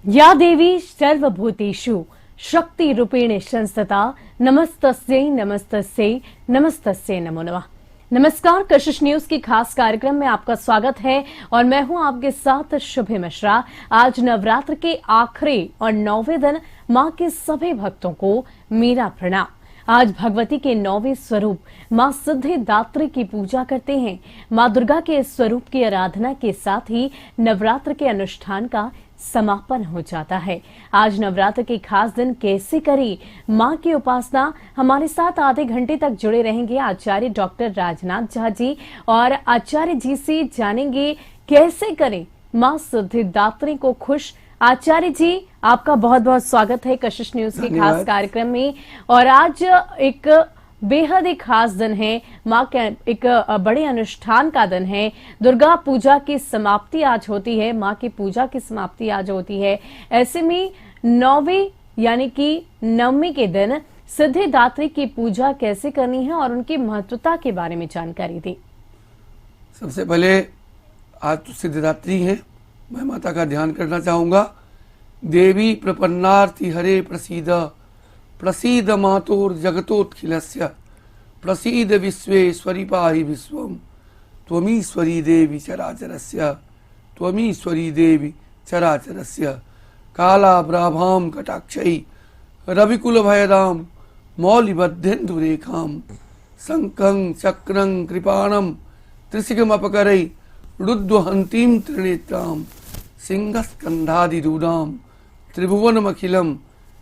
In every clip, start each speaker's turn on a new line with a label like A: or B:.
A: या देवी सर्वभूतेषु शक्ति रूपेण संस्थिता नमस्तस्यै नमस्तस्यै नमस्तस्यै नमो नमः। नमस्कार, कशिश न्यूज की खास कार्यक्रम में आपका स्वागत है और मैं हूं आपके साथ शुभे मिश्रा। आज नवरात्र के आखिरी और 9वें दिन मां के सभी भक्तों को मेरा प्रणाम। आज भगवती के 9वें स्वरूप मां सिद्धिदात्री की पूजा करते हैं। मां दुर्गा के इस स्वरूप की आराधना के साथ ही नवरात्र के अनुष्ठान का समापन हो जाता है। आज नवरात्र के खास दिन कैसे करें मां की उपासना, हमारे साथ आधे घंटे तक जुड़े रहेंगे आचार्य डॉक्टर राजनाथ झा जी और आचार्य जी से जानेंगे कैसे करें मां सिद्धिदात्री को खुश। आचार्य जी, आपका बहुत बहुत स्वागत है कशिश न्यूज के खास कार्यक्रम में। और आज एक बेहद ही खास दिन है, मां के एक बड़े अनुष्ठान का दिन है। दुर्गा पूजा की समाप्ति आज होती है, मां की पूजा की समाप्ति आज होती है। ऐसे में 9वें यानी कि 9वीं के दिन सिद्धिदात्री की पूजा कैसे करनी है और उनकी महत्वता के बारे में जानकारी दी।
B: सबसे पहले आज तो सिद्धिदात्री है, मैं माता का ध्यान करना चाहूंगा। देवी प्रपन्नार्थी हरे प्रसीद प्रसीद मातोर जगतोत्खिलस्य प्रसीद विश्वेश्वरी पाहि विश्वम त्वमीश्वरी देवी चराचरस्य त्वमीश्वरी देवी चराचरस्य कालाभ्राभां कटाक्षै रविकुल भयदाम मौलिबद्धेन्दुरेखां शंखं चक्रं कृपाणं त्रिशिखमपकरै रुद्वहन्तीं त्रिनेत्रां सिंहस्कन्धादिरूढां त्रिभुवनमखिलं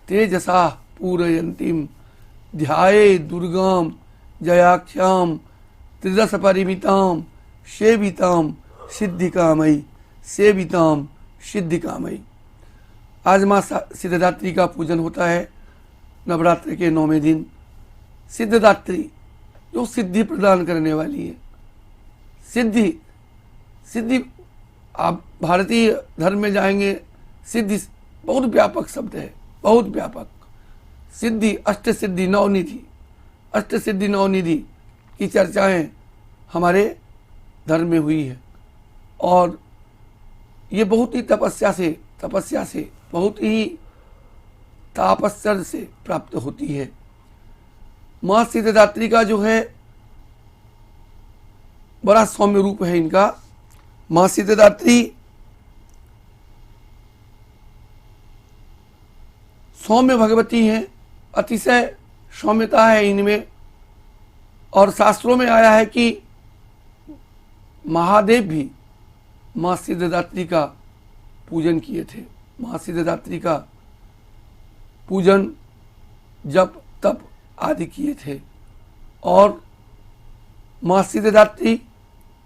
B: तेजसा पूरयन्तीं ध्याये दुर्गां जयाख्यां त्रिदश परिमितां सेवितां सिद्धिकामयी सेवितां सिद्धिकामयी। आज मां सिद्धिदात्री का पूजन होता है नवरात्र के 9वें दिन। सिद्धिदात्री जो सिद्धि प्रदान करने वाली है। सिद्धि आप भारतीय धर्म में जाएंगे, सिद्धि बहुत व्यापक शब्द है, बहुत व्यापक। सिद्धि अष्ट सिद्धि नवनिधि, अष्ट सिद्धि नवनिधि की चर्चाएं हमारे धर्म में हुई है और ये बहुत ही तपस्या से बहुत ही तापस्या से प्राप्त होती है। मां सिद्धिदात्री का जो है बड़ा सौम्य रूप है इनका। मां सिद्धिदात्री सौम्य भगवती हैं, अतिशय सौम्यता है इनमें। और शास्त्रों में आया है कि महादेव भी मां सिद्धिदात्री का पूजन किए थे। मां सिद्धिदात्री का पूजन जप तप आदि किए थे और मां सिद्धिदात्री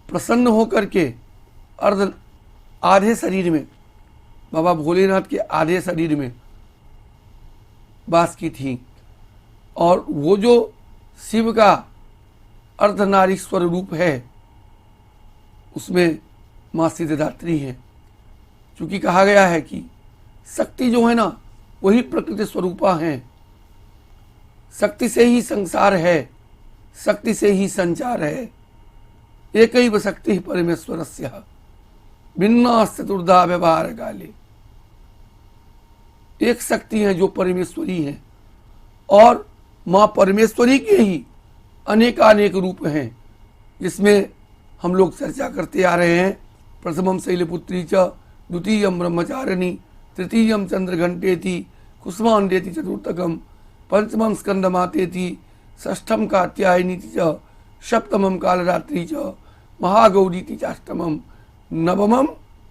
B: प्रसन्न होकर के आधे शरीर में, बाबा भोलेनाथ के आधे शरीर में वास की थी। और वो जो शिव का अर्धनारीश्वर रूप है उसमें मां सिद्धिदात्री है। क्योंकि कहा गया है कि शक्ति जो है ना वही प्रकृति स्वरूपा है। शक्ति से ही संसार है, शक्ति से ही संचार है। एकैव शक्ति परमेश्वरस्य भिन्ना चतुर्धा व्यवहार काले। एक शक्ति है जो परमेश्वरी है और मां परमेश्वरी के ही अनेकानेक रूप हैं, जिसमें हम लोग चर्चा करते आ रहे हैं। प्रथमम शैलपुत्री च, द्वितीयम ब्रह्मचारिणी, तृतीयम चंद्रघंटेति, कुसुमांडेति चतुर्थकम, पंचमम स्कंदमातेति, षष्ठम कात्यायनी च, सप्तमम कालरात्रि च, महागौरीति चाष्टमम, नवमम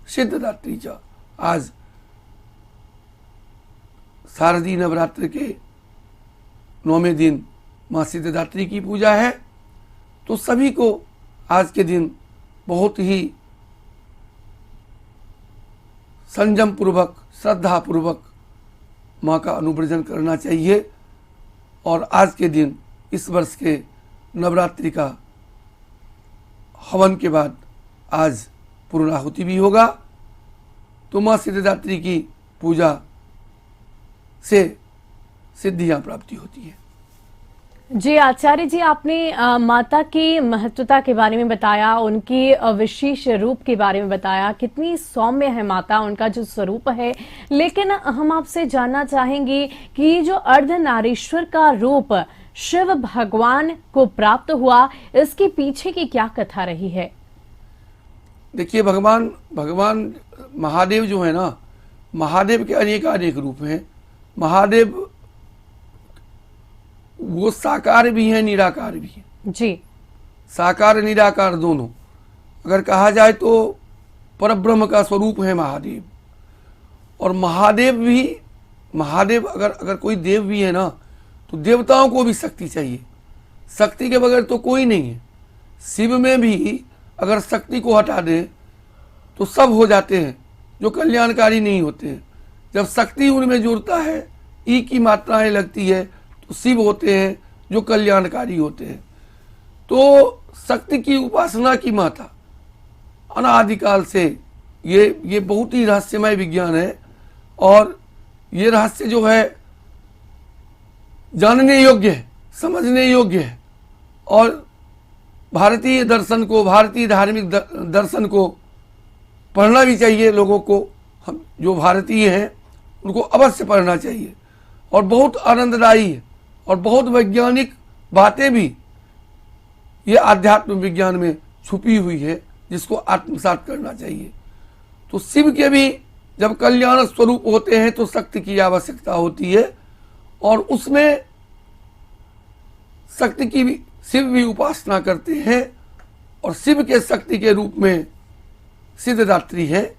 B: सिद्धिदात्री च। आज शारदीय नवरात्र के 9वें दिन मां सिद्धिदात्री की पूजा है। तो सभी को आज के दिन बहुत ही संयम पूर्वक श्रद्धा पूर्वक मां का अनुव्रजन करना चाहिए। और आज के दिन इस वर्ष के नवरात्रि का हवन के बाद आज पूर्णाहुति भी होगा। तो मां सिद्धिदात्री की पूजा से सिद्धियां प्राप्ति होती है।
A: जी आचार्य जी, आपने माता की महत्वता के बारे में बताया, उनकी विशेष रूप के बारे में बताया, कितनी सौम्य है माता, उनका जो स्वरूप है। लेकिन हम आपसे जानना चाहेंगे कि ये जो अर्धनारीश्वर का रूप शिव भगवान को प्राप्त हुआ, इसके पीछे की क्या कथा रही है?
B: देखिए, भगवान भगवान महादेव जो है ना, महादेव के अनेक रूप हैं। महादेव वो साकार भी हैं, निराकार भी हैं।
A: जी।
B: साकार निराकार दोनों। अगर कहा जाए तो परब्रह्म का स्वरूप है महादेव। और महादेव अगर कोई देव भी है ना, तो देवताओं को भी शक्ति चाहिए। शक्ति के बगैर तो कोई नहीं है। शिव में भी अगर शक्ति को हटा दें तो सब हो जाते हैं जो कल्याणकारी नहीं होते हैं। जब शक्ति उनमें जुड़ता है, ई की मात्राएं लगती है, तो शिव होते हैं जो कल्याणकारी होते हैं। तो शक्ति की उपासना की माता अनादिकाल से ये बहुत ही रहस्यमय विज्ञान है। और ये रहस्य जो है जानने योग्य है, समझने योग्य है। और भारतीय दर्शन को, भारतीय धार्मिक दर्शन को पढ़ना भी चाहिए लोगों को। हम जो भारतीय हैं उनको अवश्य पढ़ना चाहिए। और बहुत आनंददायी है और बहुत वैज्ञानिक बातें भी ये आध्यात्म विज्ञान में छुपी हुई है, जिसको आत्मसात करना चाहिए। तो शिव के भी जब कल्याण स्वरूप होते हैं तो शक्ति की आवश्यकता होती है। और उसमें शक्ति की भी शिव भी उपासना करते हैं। और शिव के शक्ति के रूप में सिद्धदात्री है,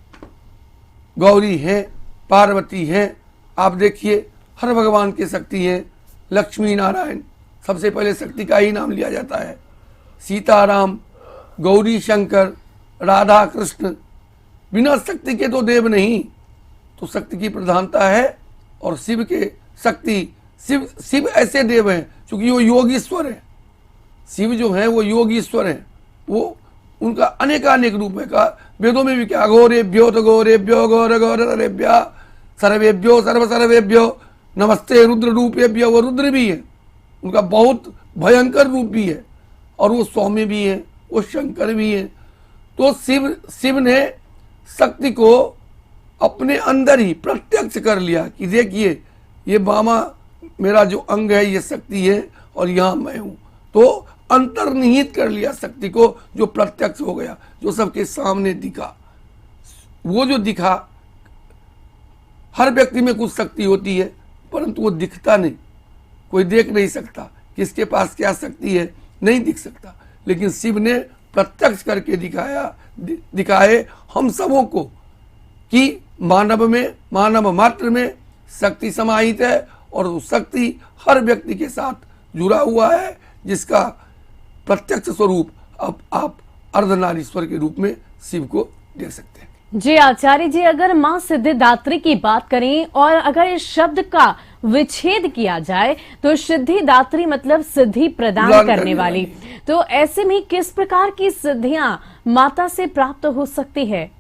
B: गौरी है, पार्वती है। आप देखिए, हर भगवान की शक्ति है। लक्ष्मी नारायण, सबसे पहले शक्ति का ही नाम लिया जाता है। सीताराम, गौरी शंकर, राधा कृष्ण, बिना शक्ति के तो देव नहीं। तो शक्ति की प्रधानता है। और शिव के शक्ति, शिव ऐसे देव हैं क्योंकि वो योगीश्वर है। शिव जो है वो योगीश्वर है। वो उनका अनेकानेक रूप है। का वेदों में भी क्या, घोरेभ्यो तो घोरेभ्यो घोर घोरेभ्य सर्वेभ्यो सर्व सर्वेभ्यो नमस्ते रुद्र रूपेभ्यो। वो रुद्र भी है, उनका बहुत भयंकर रूप भी है। और वो सौम्य भी है, वो शंकर भी है। तो शिव ने शक्ति को अपने अंदर ही प्रत्यक्ष कर लिया कि देखिए, ये बामा मेरा जो अंग है ये शक्ति है और यहाँ मैं हूँ। तो अंतर्निहित कर लिया शक्ति को, जो प्रत्यक्ष हो गया, जो सबके सामने दिखा। वो जो दिखा, हर व्यक्ति में कुछ शक्ति होती है परंतु वो दिखता नहीं। कोई देख नहीं सकता किसके पास क्या शक्ति है, नहीं दिख सकता। लेकिन शिव ने प्रत्यक्ष करके दिखाए हम सबों को कि मानव मात्र में शक्ति समाहित है। और वो शक्ति हर व्यक्ति के साथ जुड़ा हुआ है, जिसका प्रत्यक्ष स्वरूप अब आप अर्धनारीश्वर के रूप में शिव को देख सकते हैं।
A: जी आचार्य जी, अगर मां सिद्धिदात्री की बात करें और अगर इस शब्द का विच्छेद किया जाए तो सिद्धिदात्री मतलब सिद्धि प्रदान करने वाली। तो ऐसे में किस प्रकार की सिद्धियां माता से प्राप्त हो सकती है?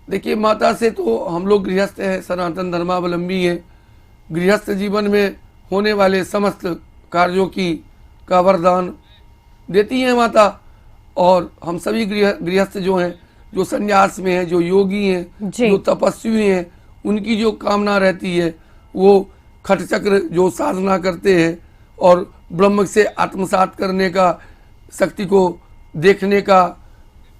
B: देखिए, माता से तो हम लोग गृहस्थ हैं, सनातन धर्मावलंबी हैं। गृहस्थ जीवन में होने वाले समस्त कार्यों का वरदान देती हैं माता। और हम सभी गृहस्थ जो हैं, जो संन्यास में हैं, जो योगी हैं, जो तपस्वी हैं, उनकी जो कामना रहती है वो खटचक्र जो साधना करते हैं और ब्रह्म से आत्मसात करने का, शक्ति को देखने का,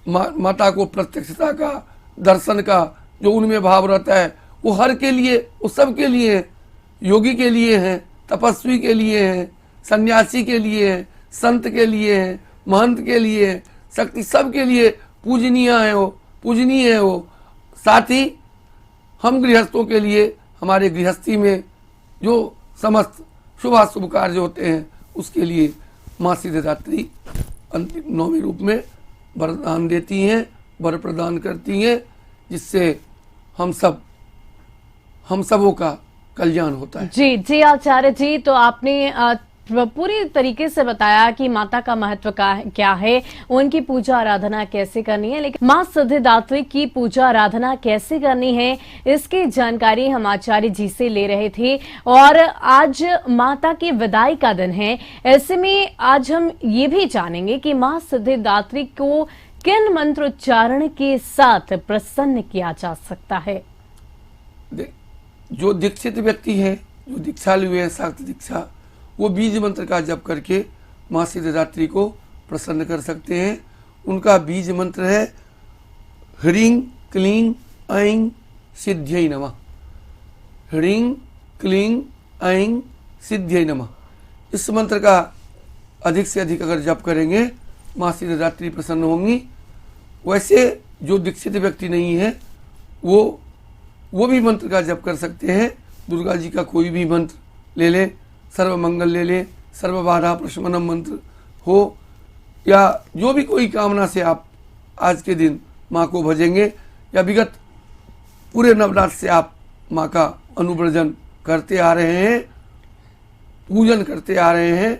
B: माता को प्रत्यक्षता का, दर्शन का जो उनमें भाव रहता है, वो हर के लिए, वो सब के लिए है। योगी के लिए हैं, तपस्वी के लिए हैं, सन्यासी के लिए हैं, संत के लिए हैं, महंत के लिए हैं। शक्ति सब के लिए पूजनीय है वो। साथ ही हम गृहस्थों के लिए, हमारे गृहस्थी में जो समस्त शुभ कार्य होते हैं उसके लिए माँ सिद्धिदात्री अंतिम 9वें रूप में वरदान देती हैं, वर प्रदान करती हैं, जिससे हम सबों का कल्याण होता है।
A: जी आचार्य जी, तो आपने पूरी तरीके से बताया कि माता का महत्व क्या है, उनकी पूजा आराधना कैसे करनी है। लेकिन मां सिद्धिदात्री की पूजा आराधना कैसे करनी है, इसकी जानकारी हम आचार्य जी से ले रहे थे। और आज माता की विदाई का दिन है, ऐसे में आज हम ये भी जानेंगे कि मां सिद्धिदात्री को किन मंत्रोच्चारण के साथ प्रसन्न किया जा सकता है।
B: जो दीक्षित व्यक्ति है, जो दीक्षा लिए है, शाक्त दीक्षा, वो बीज मंत्र का जप करके मां सिद्धिदात्री को प्रसन्न कर सकते हैं। उनका बीज मंत्र है ह्रीं क्लीं ऐं सिद्ध्यै नमः। ह्रीं क्लीं ऐं सिद्ध्यै नमः। इस मंत्र का अधिक से अधिक अगर जप करेंगे मां सिद्धिदात्री प्रसन्न होंगी। वैसे जो दीक्षित व्यक्ति नहीं है वो भी मंत्र का जप कर सकते हैं। दुर्गा जी का कोई भी मंत्र ले लें, सर्व मंगल ले लें, सर्व बाधा प्रशमनम मंत्र हो, या जो भी कोई कामना से आप आज के दिन माँ को भजेंगे, या विगत पूरे नवरात्र से आप माँ का अनुव्रजन करते आ रहे हैं, पूजन करते आ रहे हैं,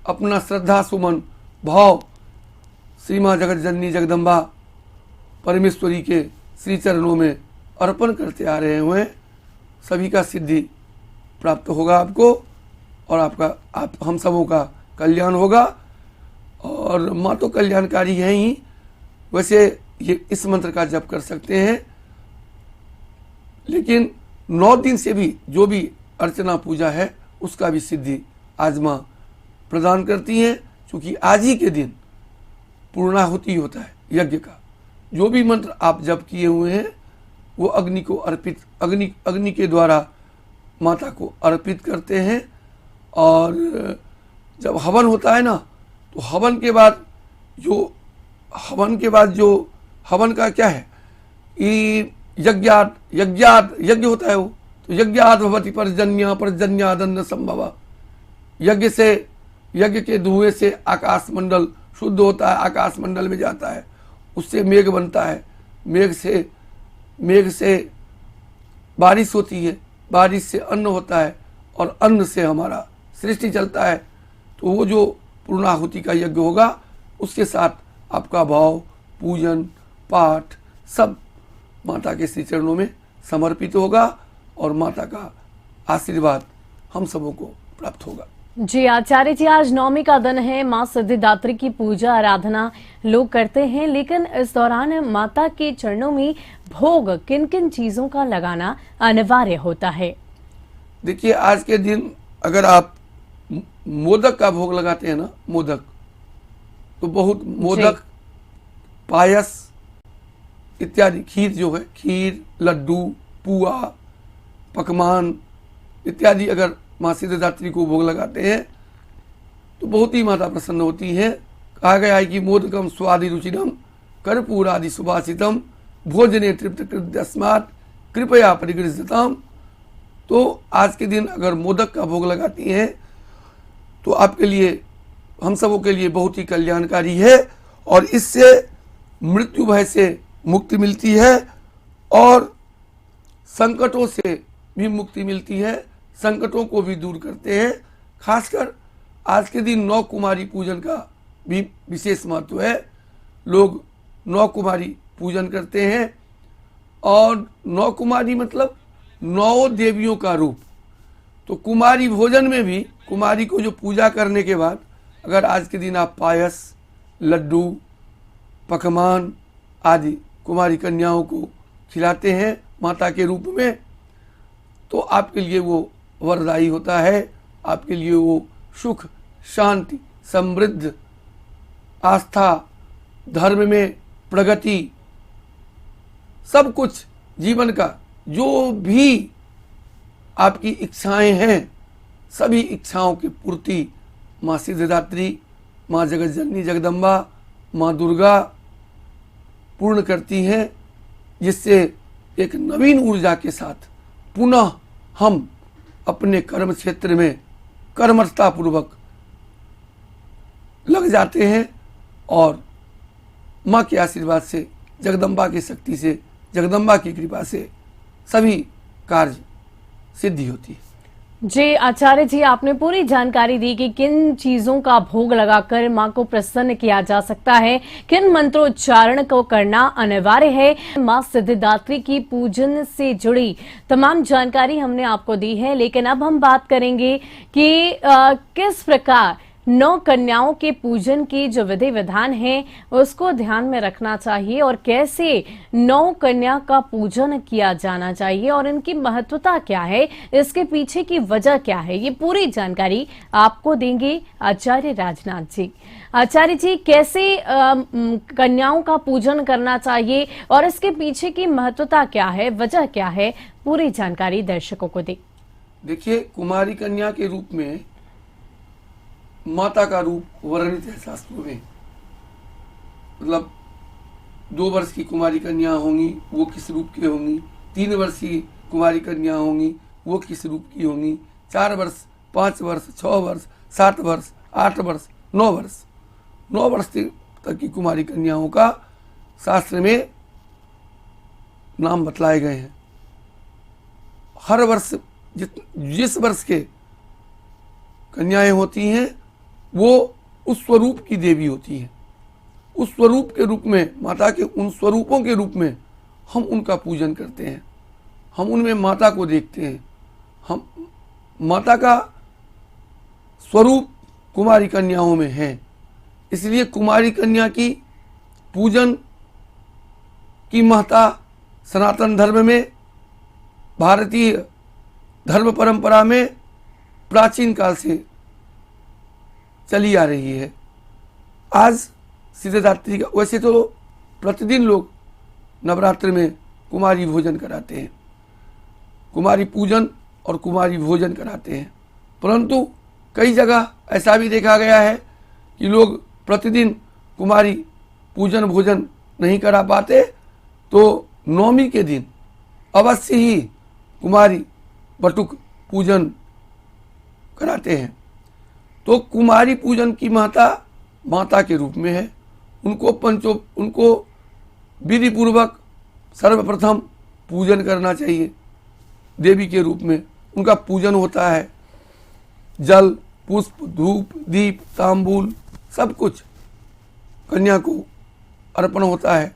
B: अपना श्रद्धा सुमन भाव श्री माँ जगत जननी जगदम्बा परमेश्वरी के श्री चरणों में अर्पण करते आ रहे हुए, सभी का सिद्धि प्राप्त होगा आपको, और आप हम सबों का कल्याण होगा। और माँ तो कल्याणकारी है ही, वैसे ये इस मंत्र का जप कर सकते हैं। लेकिन 9 दिन से भी जो भी अर्चना पूजा है उसका भी सिद्धि आज माँ प्रदान करती हैं, क्योंकि आज ही के दिन पूर्णाहुति होता है यज्ञ का। जो भी मंत्र आप जप किए हुए हैं वो अग्नि को अर्पित, अग्नि के द्वारा माता को अर्पित करते हैं। और जब हवन होता है ना, तो हवन के बाद जो हवन का क्या है, यज्ञ होता है वो, तो यज्ञात भवति पर्जन्यादन्न संभव। यज्ञ के धुएं से आकाश मंडल शुद्ध होता है, आकाश मंडल में जाता है, उससे मेघ बनता है, मेघ से बारिश होती है, बारिश से अन्न होता है, और अन्न से हमारा सृष्टि चलता है। तो वो जो पूर्णाहुति का यज्ञ होगा उसके साथ आपका भाव, पूजन, पाठ सब माता के श्री चरणों में समर्पित होगा, और माता का आशीर्वाद हम सबों को प्राप्त होगा।
A: जी आचार्य जी, आज नवमी का दिन है, मां सिद्धिदात्री की पूजा आराधना लोग करते हैं, लेकिन इस दौरान माता के चरणों में भोग किन किन चीजों का लगाना अनिवार्य होता है?
B: देखिए, आज के दिन अगर आप मोदक का भोग लगाते हैं ना, मोदक, तो बहुत मोदक, पायस इत्यादि, खीर जो है, खीर, लड्डू, पुआ, पकवान इत्यादि अगर मां सिद्धिदात्री को भोग लगाते हैं तो बहुत ही माता प्रसन्न होती है। कहा गया है कि मोदकम स्वादि रुचिरम कर्पूरादि सुभाषितम भोजने तृप्त कृतस्मात् कृपया परिगृह्यताम। तो आज के दिन अगर मोदक का भोग लगाती हैं तो आपके लिए, हम सबों के लिए बहुत ही कल्याणकारी है, और इससे मृत्यु भय से मुक्ति मिलती है और संकटों से भी मुक्ति मिलती है, संकटों को भी दूर करते हैं। खासकर आज के दिन 9 कुमारी पूजन का भी विशेष महत्व है। लोग 9 कुमारी पूजन करते हैं, और 9 कुमारी मतलब 9 देवियों का रूप। तो कुमारी भोजन में भी कुमारी को जो पूजा करने के बाद अगर आज के दिन आप पायस, लड्डू, पकवान आदि कुमारी कन्याओं को खिलाते हैं माता के रूप में, तो आपके लिए वो वरदायी होता है, आपके लिए वो सुख, शांति, समृद्ध, आस्था, धर्म में प्रगति, सब कुछ जीवन का जो भी आपकी इच्छाएं हैं, सभी इच्छाओं की पूर्ति माँ सिद्धिदात्री, माँ जगत जननी जगदम्बा, माँ दुर्गा पूर्ण करती हैं, जिससे एक नवीन ऊर्जा के साथ पुनः हम अपने कर्म क्षेत्र में कर्मठतापूर्वक लग जाते हैं, और माँ के आशीर्वाद से, जगदम्बा की शक्ति से, जगदम्बा की कृपा से सभी कार्य सिद्धि होती है।
A: जी आचार्य जी, आपने पूरी जानकारी दी कि किन चीजों का भोग लगाकर मां को प्रसन्न किया जा सकता है, किन मंत्रोच्चारण को करना अनिवार्य है। मां सिद्धिदात्री की पूजन से जुड़ी तमाम जानकारी हमने आपको दी है, लेकिन अब हम बात करेंगे कि किस प्रकार 9 कन्याओं के पूजन की जो विधि विधान है उसको ध्यान में रखना चाहिए और कैसे 9 कन्या का पूजन किया जाना चाहिए और इनकी महत्वता क्या है, इसके पीछे की वजह क्या है, ये पूरी जानकारी आपको देंगे आचार्य राजनाथ जी। आचार्य जी, कैसे कन्याओं का पूजन करना चाहिए और इसके पीछे की महत्वता क्या है, वजह क्या है, पूरी जानकारी दर्शकों को दें।
B: देखिए, कुमारी कन्या के रूप में माता का रूप वर्णित है शास्त्रों में। मतलब 2 वर्ष की कुमारी कन्या होंगी, वो किस रूप की होंगी। 3 वर्ष की कुमारी कन्या होंगी, वो किस रूप की होंगी। 4 वर्ष, 5 वर्ष, 6 वर्ष, 7 वर्ष, 8 वर्ष, 9 वर्ष, 9 वर्ष तक की कुमारी कन्याओं का शास्त्र में नाम बतलाए गए हैं। हर वर्ष जिस वर्ष के कन्याएं होती हैं वो उस स्वरूप की देवी होती हैं। उस स्वरूप के रूप में, माता के उन स्वरूपों के रूप में हम उनका पूजन करते हैं। हम उनमें माता को देखते हैं। हम माता का स्वरूप कुमारी कन्याओं में है। इसलिए कुमारी कन्या की पूजन की महत्ता सनातन धर्म में, भारतीय धर्म परंपरा में प्राचीन काल से चली आ रही है। आज सिद्धिदात्री का, वैसे तो प्रतिदिन लोग नवरात्र में कुमारी भोजन कराते हैं, कुमारी पूजन और कुमारी भोजन कराते हैं, परंतु कई जगह ऐसा भी देखा गया है कि लोग प्रतिदिन कुमारी पूजन भोजन नहीं करा पाते, तो नवमी के दिन अवश्य ही कुमारी बटुक पूजन कराते हैं। तो कुमारी पूजन की महत्ता माता के रूप में है। उनको विधि पूर्वक सर्वप्रथम पूजन करना चाहिए। देवी के रूप में उनका पूजन होता है। जल, पुष्प, धूप, दीप, तांबूल सब कुछ कन्या को अर्पण होता है।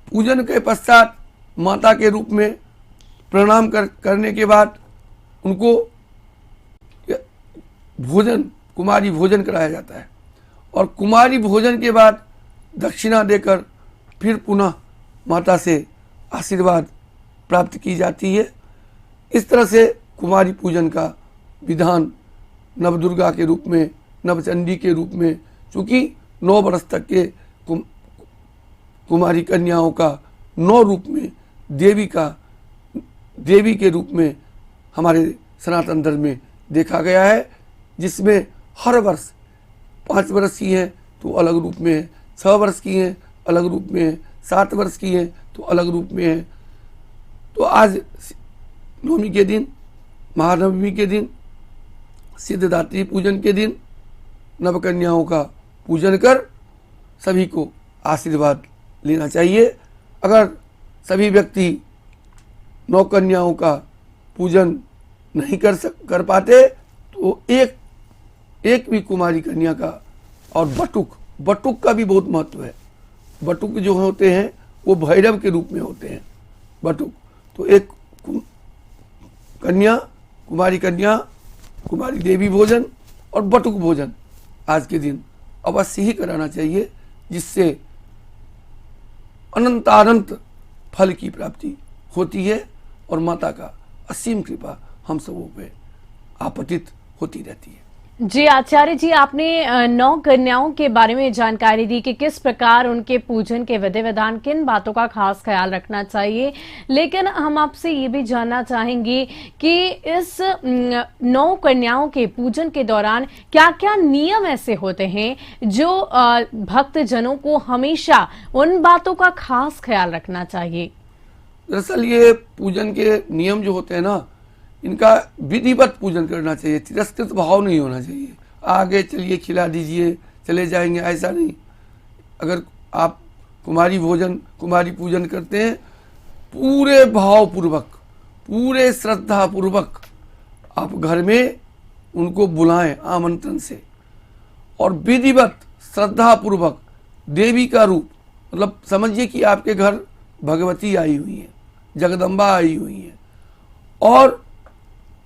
B: पूजन के पश्चात माता के रूप में प्रणाम करने के बाद उनको भोजन, कुमारी भोजन कराया जाता है और कुमारी भोजन के बाद दक्षिणा देकर फिर पुनः माता से आशीर्वाद प्राप्त की जाती है। इस तरह से कुमारी पूजन का विधान नवदुर्गा के रूप में, नवचंडी के रूप में, चूँकि 9 वर्ष तक के कुमारी कन्याओं का 9 रूप में देवी के रूप में हमारे सनातन धर्म में देखा गया है, जिसमें हर वर्ष 5 वर्ष की हैं तो अलग रूप में है, 6 वर्ष की हैं अलग रूप में है, 7 वर्ष की हैं तो अलग रूप में है। तो आज नवमी के दिन, महानवमी के दिन, सिद्धिदात्री पूजन के दिन नवकन्याओं का पूजन कर सभी को आशीर्वाद लेना चाहिए। अगर सभी व्यक्ति 9 कन्याओं का पूजन नहीं कर पाते तो एक भी कुमारी कन्या का, और बटुक का भी बहुत महत्व है। बटुक जो होते हैं वो भैरव के रूप में होते हैं। बटुक तो एक कन्या, कुमारी देवी भोजन और बटुक भोजन आज के दिन अवश्य ही कराना चाहिए, जिससे अनंतानंत फल की प्राप्ति होती है और माता का असीम कृपा हम सबों पे आपतित होती रहती है।
A: जी आचार्य जी, आपने 9 कन्याओं के बारे में जानकारी दी कि किस प्रकार उनके पूजन के विधि विधान, किन बातों का खास ख्याल रखना चाहिए, लेकिन हम आपसे ये भी जानना चाहेंगे कि इस 9 कन्याओं के पूजन के दौरान क्या क्या नियम ऐसे होते हैं जो भक्त जनों को हमेशा उन बातों का खास ख्याल रखना चाहिए।
B: दरअसल ये पूजन के नियम जो होते हैं ना, इनका विधिवत पूजन करना चाहिए, तिरस्कृत भाव नहीं होना चाहिए। आगे चलिए खिला दीजिए चले जाएंगे, ऐसा नहीं। अगर आप कुमारी पूजन करते हैं, पूरे भाव पूर्वक, पूरे श्रद्धा पूर्वक आप घर में उनको बुलाएं आमंत्रण से और विधिवत श्रद्धा पूर्वक देवी का रूप, मतलब समझिए कि आपके घर भगवती आई हुई है, जगदम्बा आई हुई है, और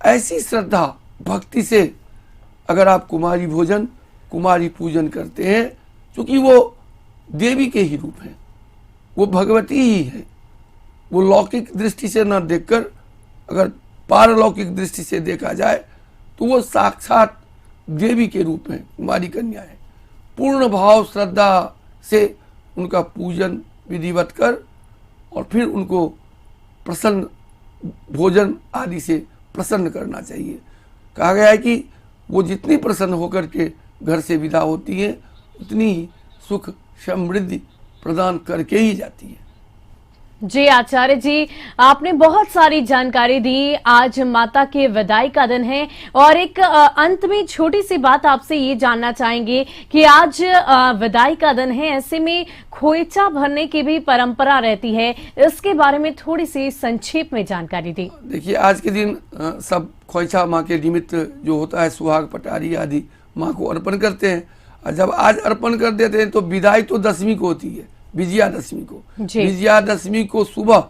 B: ऐसी श्रद्धा भक्ति से अगर आप कुमारी भोजन कुमारी पूजन करते हैं, क्योंकि वो देवी के ही रूप हैं, वो भगवती ही है, वो लौकिक दृष्टि से न देखकर अगर पारलौकिक दृष्टि से देखा जाए तो वो साक्षात देवी के रूप में कुमारी कन्या है। पूर्ण भाव श्रद्धा से उनका पूजन विधिवत कर और फिर उनको प्रसन्न भोजन आदि से प्रसन्न करना चाहिए। कहा गया है कि वो जितनी प्रसन्न होकर के घर से विदा होती हैं उतनी ही सुख समृद्धि प्रदान करके ही जाती है।
A: जी आचार्य जी, आपने बहुत सारी जानकारी दी। आज माता के विदाई का दिन है और एक अंत में छोटी सी बात आपसे ये जानना चाहेंगे कि आज विदाई का दिन है, ऐसे में खोइचा भरने की भी परंपरा रहती है, इसके बारे में थोड़ी सी संक्षेप में जानकारी दी।
B: देखिए, आज के दिन सब खोइचा माँ के निमित्त जो होता है सुहाग पटारी आदि माँ को अर्पण करते हैं, और जब आज अर्पण कर देते हैं तो विदाई तो 10वीं को होती है, विजयादशमी को। विजयादशमी को सुबह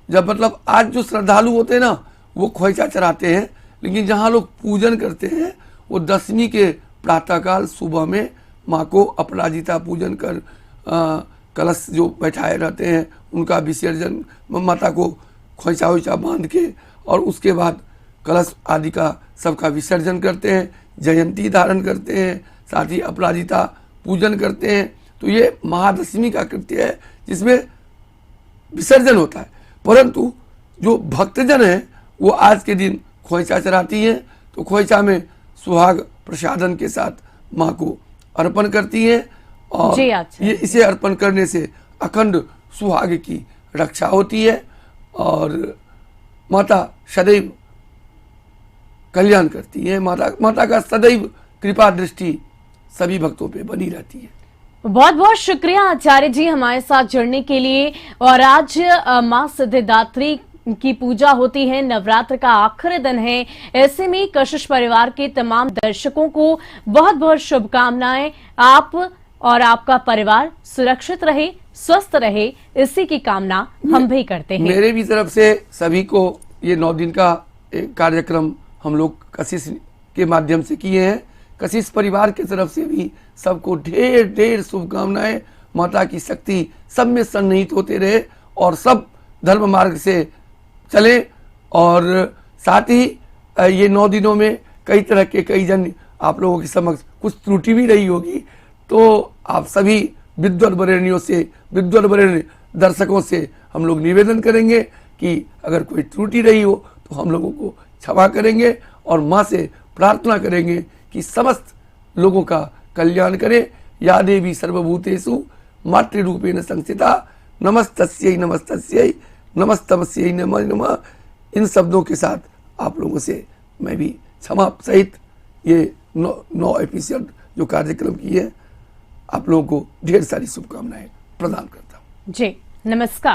B: जब, मतलब आज जो श्रद्धालु होते हैं ना वो खोइचा चढ़ाते हैं, लेकिन जहाँ लोग पूजन करते हैं वो 10वीं के प्रातःकाल सुबह में माँ को अपराजिता पूजन कर कलश जो बैठाए रहते हैं उनका विसर्जन, माता को खोइचा वोइचा बांध के, और उसके बाद कलश आदि का सबका विसर्जन करते हैं, जयंती धारण करते हैं, साथ ही अपराजिता पूजन करते हैं। तो ये महादशमी का कृत्य है जिसमें विसर्जन होता है। परंतु जो भक्तजन है वो आज के दिन खोइचा चढ़ाती हैं, तो खोइचा में सुहाग प्रसादन के साथ माँ को अर्पण करती हैं, और ये इसे अर्पण करने से अखंड सुहाग की रक्षा होती है और माता सदैव कल्याण करती है। माता का सदैव कृपा दृष्टि सभी भक्तों पे बनी रहती है।
A: बहुत बहुत शुक्रिया आचार्य जी हमारे साथ जुड़ने के लिए। और आज मां सिद्धिदात्री की पूजा होती है, नवरात्र का आखिरी दिन है, ऐसे में कशिश परिवार के तमाम दर्शकों को बहुत बहुत शुभकामनाएं। आप और आपका परिवार सुरक्षित रहे, स्वस्थ रहे, इसी की कामना हम भी करते हैं।
B: मेरे भी तरफ से सभी को ये 9 दिन का कार्यक्रम हम लोग कशिश के माध्यम से किए हैं। कशिश परिवार की तरफ से भी सबको ढेर ढेर शुभकामनाएं। माता की शक्ति सब में सन्निहित होते रहे और सब धर्म मार्ग से चले, और साथ ही ये 9 दिनों में कई तरह के कई जन आप लोगों के समक्ष कुछ त्रुटि भी रही होगी, तो आप सभी विद्वत वरेण्यों से, विद्वत वरेण्य दर्शकों से हम लोग निवेदन करेंगे कि अगर कोई त्रुटि रही हो तो हम लोगों को क्षमा करेंगे और माँ से प्रार्थना करेंगे कि समस्त लोगों का कल्याण करे। या देवी सर्वभूतेषु मातृरूपेण संस्थिता नमस्तस्यै नमस्तस्यै नमस्तमस्यै नमो नमः। इन शब्दों के साथ आप लोगों से मैं भी क्षमा सहित ये 9 एपिसोड जो कार्यक्रम किए, आप लोगों को ढेर सारी शुभकामनाएं प्रदान करता हूँ।
A: जी नमस्कार।